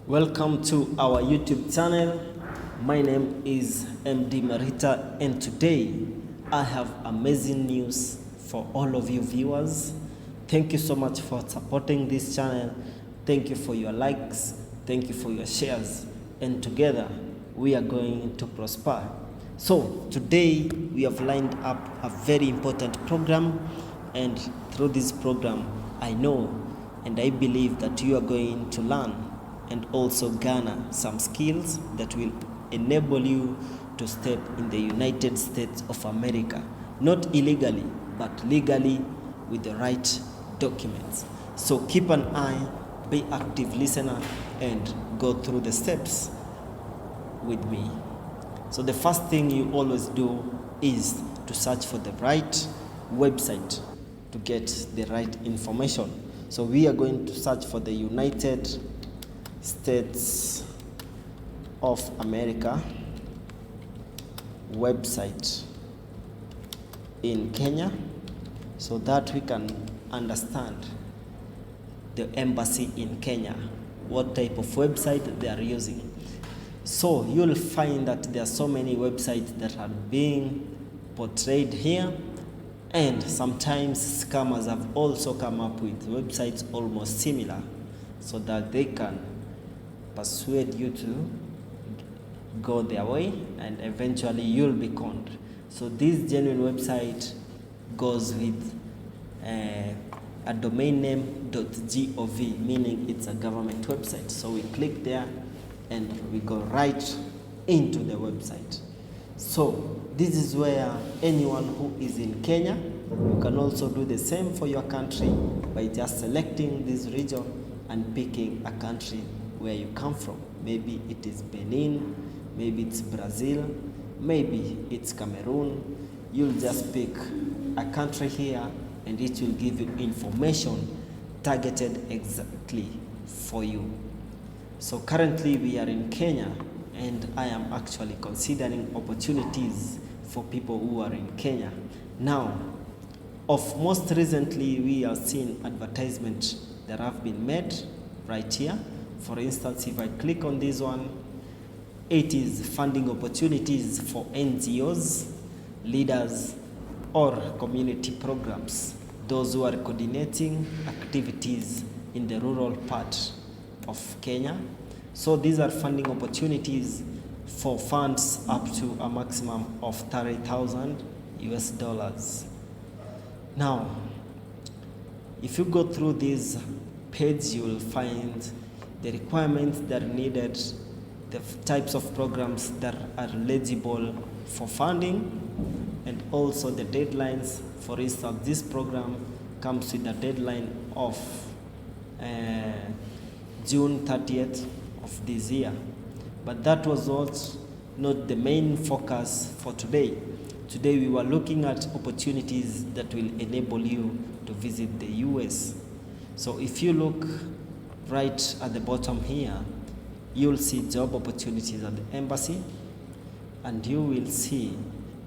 Welcome to our YouTube channel. My name is MD Marita, and today I have amazing news for all of you viewers. Thank you so much for supporting this channel. Thank you for your likes. Thank you for your shares. And together we are going to prosper. So today we have lined up a very important program, and through this program I know and I believe that you are going to learn and also garner some skills that will enable you to step in the United States of America, not illegally, but legally with the right documents. So keep an eye, be active listener, and go through the steps with me. So the first thing you always do is to search for the right website to get the right information. So we are going to search for the United States of America website in Kenya, so that we can understand the embassy in Kenya, what type of website they are using. So you'll find that there are so many websites that are being portrayed here, and sometimes scammers have also come up with websites almost similar so that they can persuade you to go their way and eventually you'll be conned. So this genuine website goes with a domain name .gov, meaning it's a government website. So we click there and we go right into the website. So this is where anyone who is in Kenya, you can also do the same for your country by just selecting this region and picking a country where you come from. Maybe it is Benin, maybe it's Brazil, maybe it's Cameroon. You'll just pick a country here and it will give you information targeted exactly for you. So currently we are in Kenya, and I am actually considering opportunities for people who are in Kenya. Now, of most recently, we have seen advertisements that have been made right here. For instance, if I click on this one, it is funding opportunities for NGOs, leaders, or community programs, those who are coordinating activities in the rural part of Kenya. So these are funding opportunities for funds up to a maximum of 30,000 US dollars. Now, if you go through this page, you will find the requirements that are needed, the types of programs that are eligible for funding, and also the deadlines. For instance, this program comes with a deadline of June 30th of this year. But that was not the main focus for today. Today we were looking at opportunities that will enable you to visit the US. So if you look right at the bottom here, you'll see job opportunities at the embassy, and you will see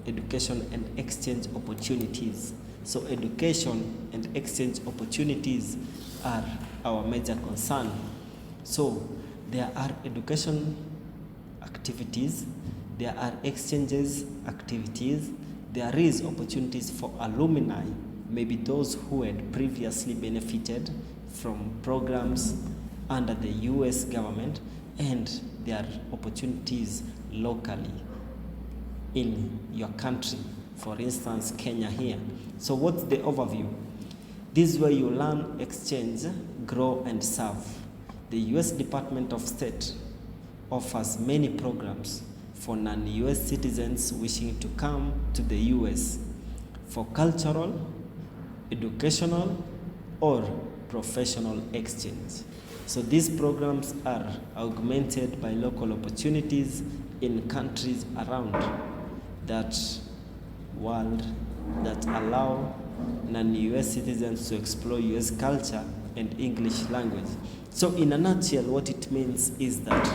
education and exchange opportunities. So education and exchange opportunities are our major concern. So there are education activities, there are exchanges activities, there is opportunities for alumni, maybe those who had previously benefited from programs under the US government, and there are opportunities locally in your country, for instance Kenya here. So what's the overview? This is where you learn, exchange, grow, and serve. The US Department of State offers many programs for non-US citizens wishing to come to the US for cultural, educational, or professional exchange. So these programs are augmented by local opportunities in countries around that world that allow non-US citizens to explore US culture and English language. So in a nutshell, what it means is that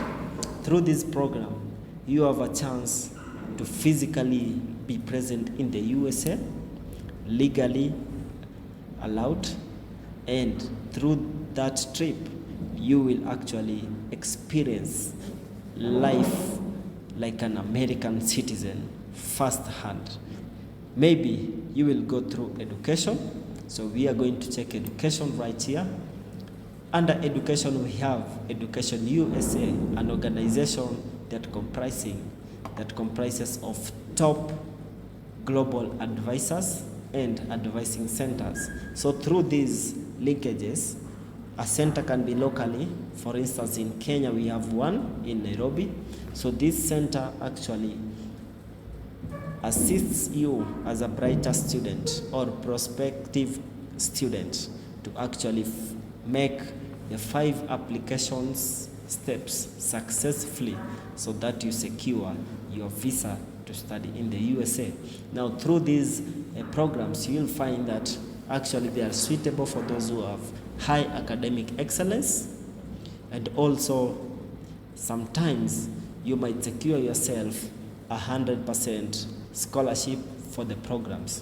through this program, you have a chance to physically be present in the USA, legally allowed, and through that trip you will actually experience life like an American citizen firsthand. Maybe you will go through education. So we are going to check education right here. Under education, we have Education USA, an organization that comprises of top global advisors and advising centers. So through these linkages, a center can be locally. For instance, in Kenya, we have one in Nairobi. So this center actually assists you as a brighter student or prospective student to actually make the 5 applications steps successfully so that you secure your visa to study in the USA. Now, through these programs, you'll find that actually they are suitable for those who have high academic excellence, and also sometimes you might secure yourself 100% scholarship for the programs.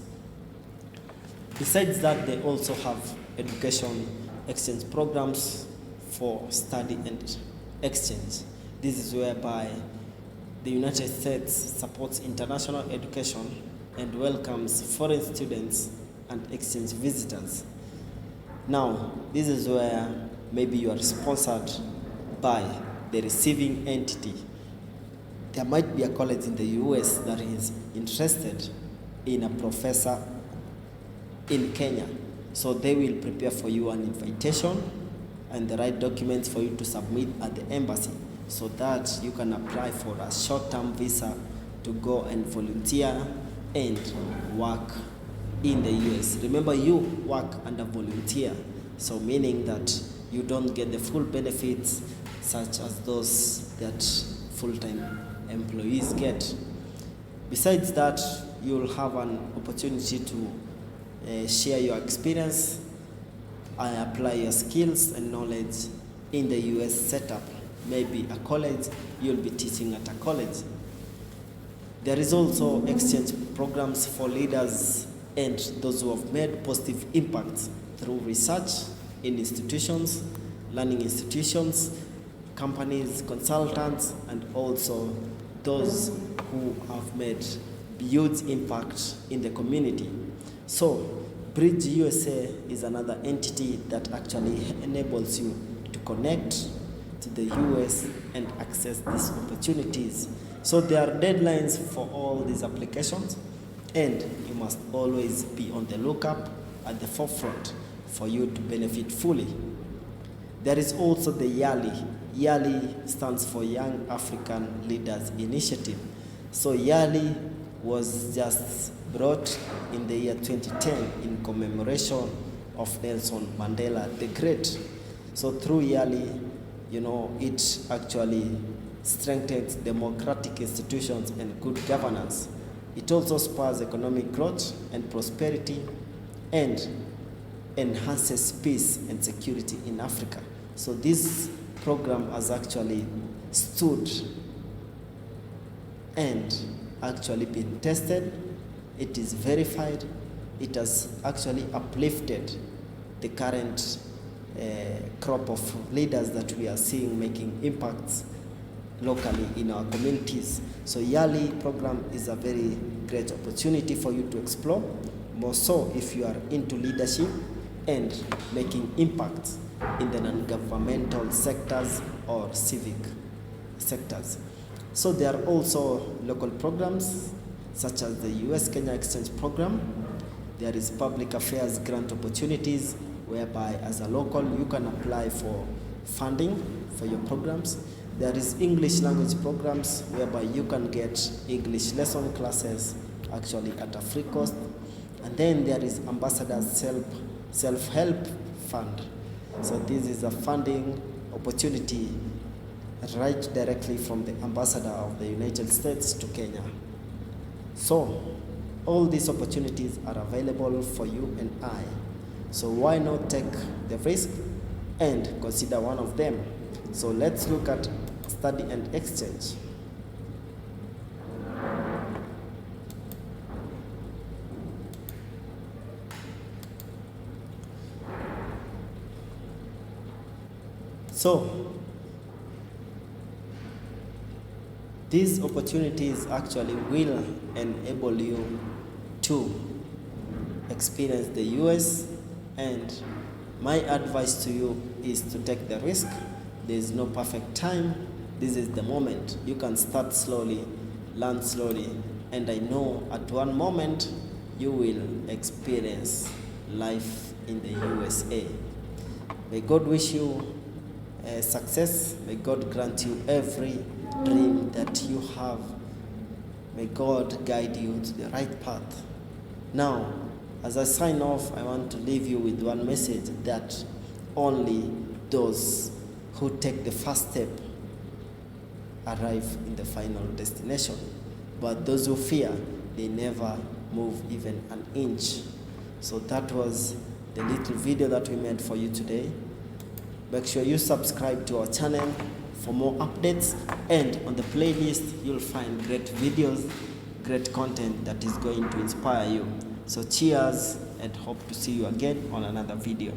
Besides that, they also have education exchange programs for study and exchange. This is whereby the United States supports international education and welcomes foreign students and exchange visitors. Now, this is where maybe you are sponsored by the receiving entity. There might be a college in the US that is interested in a professor in Kenya. So they will prepare for you an invitation and the right documents for you to submit at the embassy so that you can apply for a short-term visa to go and volunteer and work in the US. Remember, you work under volunteer, so meaning that you don't get the full benefits such as those that full-time employees get. Besides that, you'll have an opportunity to share your experience and apply your skills and knowledge in the US setup. Maybe a college, you'll be teaching at a college. There is also exchange programs for leaders and those who have made positive impacts through research in institutions, learning institutions, companies, consultants, and also those who have made huge impact in the community. So Bridge USA is another entity that actually enables you to connect to the US and access these opportunities. So there are deadlines for all these applications, and you must always be on the lookup at the forefront for you to benefit fully. There is also the YALI. YALI stands for Young African Leaders Initiative. So YALI was just brought in the year 2010 in commemoration of Nelson Mandela the Great. So through YALI, it actually strengthens democratic institutions and good governance. It also spurs economic growth and prosperity and enhances peace and security in Africa. So this program has actually stood and actually been tested. It is verified. It has actually uplifted the current crop of leaders that we are seeing making impacts locally in our communities. So YALI program is a very great opportunity for you to explore, more so if you are into leadership and making impacts in the non-governmental sectors or civic sectors. So there are also local programs such as the US-Kenya Exchange Program. There is public affairs grant opportunities whereby as a local you can apply for funding for your programs. There is English language programs whereby you can get English lesson classes actually at a free cost. And then there is Ambassador's Self-Help Fund. So this is a funding opportunity right directly from the Ambassador of the United States to Kenya. So all these opportunities are available for you and I. So why not take the risk and consider one of them? So let's look at study and exchange. So these opportunities actually will enable you to experience the US, and my advice to you is to take the risk. There is no perfect time. This is the moment. You can start slowly, learn slowly, and I know at one moment you will experience life in the USA. May God wish you success. May God grant you every dream that you have. May God guide you to the right path. Now, as I sign off, I want to leave you with one message, that only those who take the first step arrive in the final destination. But those who fear, they never move even an inch. So that was the little video that we made for you today. Make sure you subscribe to our channel for more updates, and on the playlist you'll find great videos, great content that is going to inspire you. So cheers, and hope to see you again on another video.